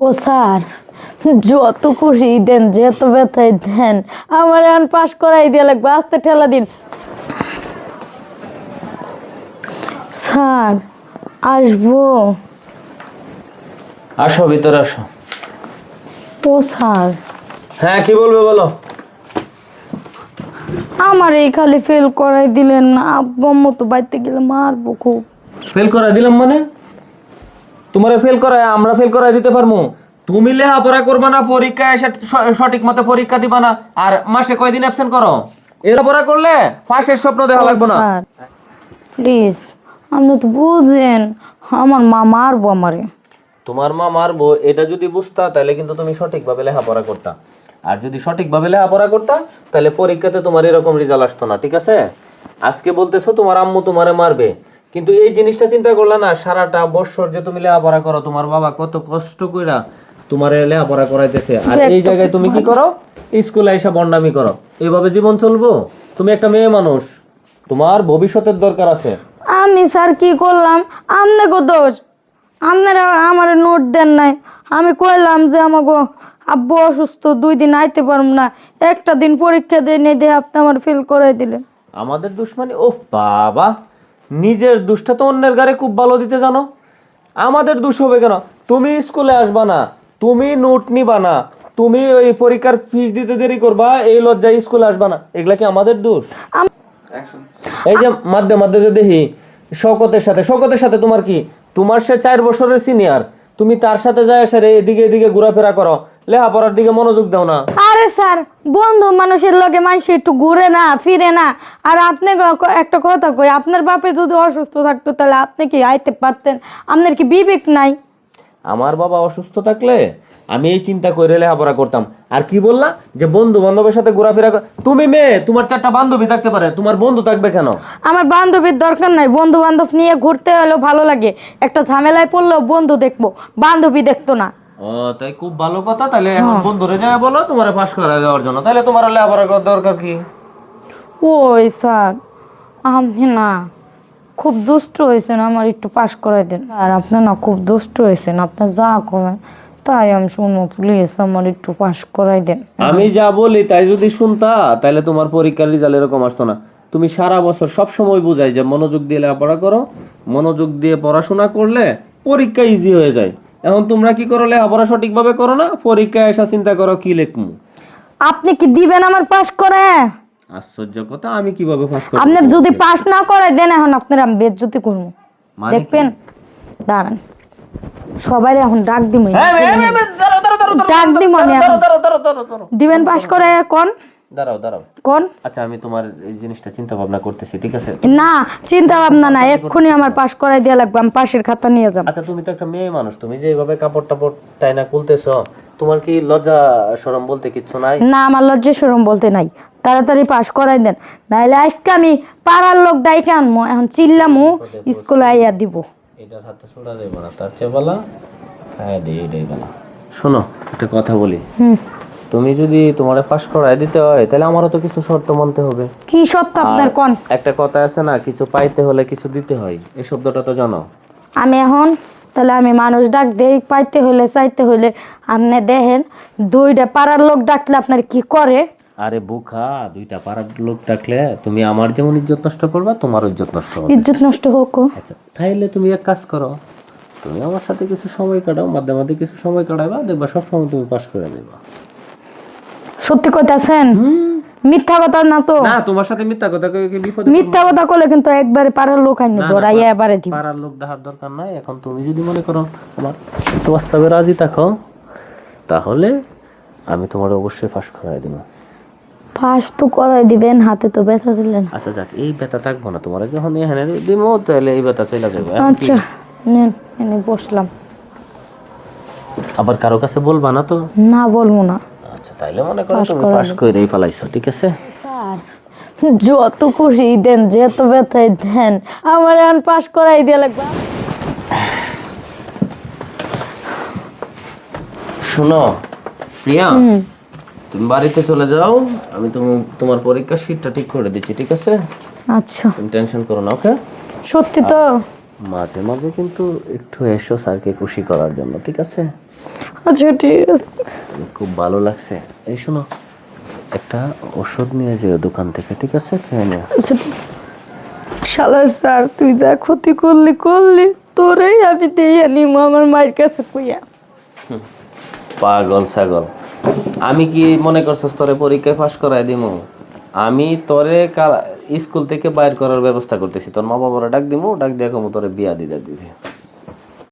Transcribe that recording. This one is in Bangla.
ও স্যার, যত খুশি দেন, যত ব্যথাই দেন, আমার এখন পাস করাই দিয়ে লাগবে। আস্তে ঠেলা দিন স্যার। আসবো? আসো ভিতরে আসো। ও স্যার, হ্যাঁ কি বলবে বলো। আমার এই খালি ফেল করাই দিলেন না। আব্বু আম্মু তো বাড়িতে গেলে মারবো খুব। ফেল করাই দিলাম মানে? তোমারে ফেল করায় আমরা ফেল করাই দিতে পারবো? তুমি লেখাপড়া করবা না, পরীক্ষায় এসে সঠিক মতো পরীক্ষা দিবা না, আর মাসে কয়দিন অ্যাবসেন্ট করো? লেখাপড়া করলে ফাঁসের স্বপ্ন দেখা লাগবে না। স্যার প্লিজ, আপনি তো বুঝেন আমার মা মারবো আমারে। তোমার মা মারবো এটা যদি বুঝতা তাহলে কিন্তু তুমি সঠিকভাবে লেখাপড়া করতা, আর যদি সঠিকভাবে লেখাপড়া করতা তাহলে পরীক্ষাতে তোমার এরকম রেজাল্ট আসতো না, ঠিক আছে? আজকে বলতেছো তোমার আম্মু তোমারে মারবে, কিন্তু এই জিনিসটা চিন্তা করলা না, সারাটা বছর যে তুমি লেখাপড়া করো, তোমার বাবা কত কষ্ট কইরা তোমার লেখাপড়া করাইতেছে, আর এই জায়গায় তুমি কি করো? স্কুলে এসে বন্ডামি করো। এইভাবে জীবন চলবো? তুমি একটা মেয়ে মানুষ, তোমার ভবিষ্যতের দরকার আছে। আমি স্যার কি করলাম? আপনাকে দোষ। আপনারা আমার নোট দেন নাই। আমি কইলাম যে আমাকে আব্বু অসুস্থ, 2 দিন আইতে পারব না, একটা দিন পরীক্ষা দিয়ে নেই দিয়ে আপনি আমার ফেল করাই দিলেন। আমাদের দুশ্মনী? ও বাবা, নিজের দুষ্টা তো অন্যের গারে খুব ভালো দিতে জানো। আমাদের দোষ হবে কেন? তুমি স্কুলে আসবা না, তুমি নোট নিবা না, তুমি ওই পরীক্ষার ফিস দিতে দেরি করবা, এই লজ্জায় স্কুলে আসবা না, এগুলা কি আমাদের দোষ? এই যে মাঝে মাঝে যে দেখি শওকতের সাথে তোমার কি, তোমার সে 4 বছরের সিনিয়র, তুমি তার সাথে যায় সেরে এদিকে এদিকে ঘোরাফেরা করো, লেখাপড়ার দিকে মনোযোগ দাও না। আরে স্যার, বন্ধু মানুষের লগে মানুষ একটু ঘুরে না ফিরে না। আর আপনি একটা কথা কই, আপনার বাপে যদি অসুস্থ থাকতো তাহলে আপনি কি আইতে পারতেন? আপনার কি বিবেক নাই? আমার বাবা অসুস্থ থাকলে আমি এই চিন্তা করে লেখাপড়া করতাম। আর কি বললা যে বন্ধু বান্ধবের সাথে ঘোরাফেরা তুমি মেয়ে, তোমার 4টা বান্ধবী থাকতে পারে, তোমার বন্ধু থাকবে কেন? আমার বান্ধবীর দরকার নাই। বন্ধু বান্ধব নিয়ে ঘুরতে হলেও ভালো লাগে, একটা ঝামেলায় পড়লেও বন্ধু দেখবো, বান্ধবী দেখতো না। ও তাই, খুব ভালো কথা। তাহলে এখন বন্ধুরে যায় বলো তোমার পাশ করা যাওয়ার জন্য, তাহলে তোমার লেখাপড়া করার দরকার কি? ওই স্যার, আপনি না খুব দুষ্ট হয়েছেন, আমার একটু পাস করাই দেন। আর আপনি না খুব দুষ্ট হয়েছেন, আপনি যা করেন তাই আমি শুনবো। প্লিজ আমার একটু পাস করাই দেন। আমি যা বলি তাই যদি শুনতা তাহলে তোমার পরীক্ষার রেজাল্ট এরকম আসতো না। তুমি সারা বছর সব সময় বুঝাই যে মনোযোগ দিয়ে লেখাপড়া করো, মনোযোগ দিয়ে পড়াশোনা করলে পরীক্ষা ইজি হয়ে যায়। এখন তোমরা কি করো? লেখাপড়া সঠিকভাবে করো না, পরীক্ষায় এসে চিন্তা করো কি লিখমু। আপনি কি দিবেন আমার পাস করে? আশ্চর্য কথা, আমি কিভাবে পাস করব? আপনি যদি পাস না করাই দেন, এখন আপনার আমি বেজ্জতি করবো, মানে দেখবেন। দাঁড়ান, সবাই এখন ডাক দিব। ডাক দিব আমি এখন। দিবেন পাস করে কোন? দাঁড়াও কোন? আচ্ছা, আমি তোমার এই জিনিসটা চিন্তা ভাবনা করতেছি, ঠিক আছে? না, চিন্তা ভাবনা না, এক্ষুনি আমার পাস করাই দেয়া লাগবে। আমি পাশের খাতা নিয়ে যাব। আচ্ছা, তুমি তো একটা মেয়ে মানুষ, তুমি যে এইভাবে কাপড় টাপড় তাই না খুলতেছো, তোমার কি লজ্জা শরম বলতে কিচ্ছু নাই? না, আমার লজ্জা শরম বলতে নাই। তাড়াতাড়ি পাস করাই দেন, নাইলে আজকে আমি পাড়ার লোক ডাইকে আনবো। এখন চিল্লামু, স্কুলে আইয়া দিব। এটার হাতে ছোড়া যাইব না, তার চেয়ে বলা খায় দিই এটাই বলা। শোনো, একটা কথা বলি, তুমি যদি তোমারে পাস করায় দিতে হয় তাহলে আমারও তো কিছু শর্ত মানতে হবে। কি সত্য আপনার কোন? একটা কথা আছে না, কিছু পাইতে হলে কিছু দিতে হয়, এই শব্দটা তো জানো? আমি এখন তাহলে আমি মানুষ ডাক দেই, পাইতে হলে চাইতে হলে। আপনি দেখেন, 2টা পাড়ার লোক ডাকলে আপনার কি করে? আরে বোকা, 2টা পাড়ার লোক ডাকলে তুমি আমার যেমন ইজ্জত নষ্ট করবা, তোমার ইজ্জত নষ্ট হবে। ইজ্জত নষ্ট হোক। আচ্ছা, তাইলে তুমি এক কাজ করো, তুমি আমার সাথে কিছু সময় কাটাও, মাঝে মাঝে কিছু সময় কাটাইবা, দেখবা সবসময় তুমি পাস করে দেবা। সত্যি কইতাছেন? মিথ্যা কথা না তো? না, তোমার সাথে মিথ্যা কথা কই কি বিপদে? মিথ্যা কথা কইলে কিন্তু একবারে পাড়ার লোক আইনে ধরাইয়া এবারে দিব। পাড়ার লোক ডাকার দরকার নাই। এখন তুমি যদি মনে করো আমার প্রস্তাবে রাজি থাকো, তাহলে আমি তোমার অবশ্যই পাস করাই দেব। পাস তো করাই দিবেন, হাতে তো ব্যথা দিলেন। আচ্ছা যাক, এই ব্যথা থাকবো না তোমার, যখন এখানে দিব তাহলে এই ব্যথা চলে যাবে। আচ্ছা নেন, এনে বসলাম। আবার কারো কাছে বলবা না তো? না, বলবো না। আচ্ছা, তাইলে মনে করো তুমি পাস করেই ফেলাইছো, ঠিক আছে? স্যার, যত খুশি দেন, যত ব্যথাই দেন, আমার এখন পাস করাই দিয়ে লাগবে। শোনো প্রিয়া, তুমি বাড়িতে চলে যাও, আমি তোমার পরীক্ষার শীটটা ঠিক করে দিচ্ছি, ঠিক আছে? আচ্ছা, তুমি টেনশন করো না, ওকে? সত্যি তো? মাঝে মাঝে কিন্তু একটু এসো স্যারকে খুশি করার জন্য, ঠিক আছে? আচ্ছা ঠিক আছে। খুব ভালো লাগছে। এই শোনো, একটা ওষুধ নিয়ে যেও দোকান থেকে, ঠিক আছে? খেয়ে নিও। আচ্ছা শালার স্যার, তুই যা ক্ষতি করলি করলি, তোরেই আমি দিয়ে নিম আমার মায়ের কাছে কইয়া। পাগল ছাগল, আমি কি মনে করছস তোরে পরীক্ষায় পাশ করাই দিমু? আমি তোরে স্কুল থেকে বাইর করার ব্যবস্থা করতেছি। তোর মা বাবারা ডাক দিমু, ডাক দিয়ে কমু তোরে বিয়া দিতে দিতে।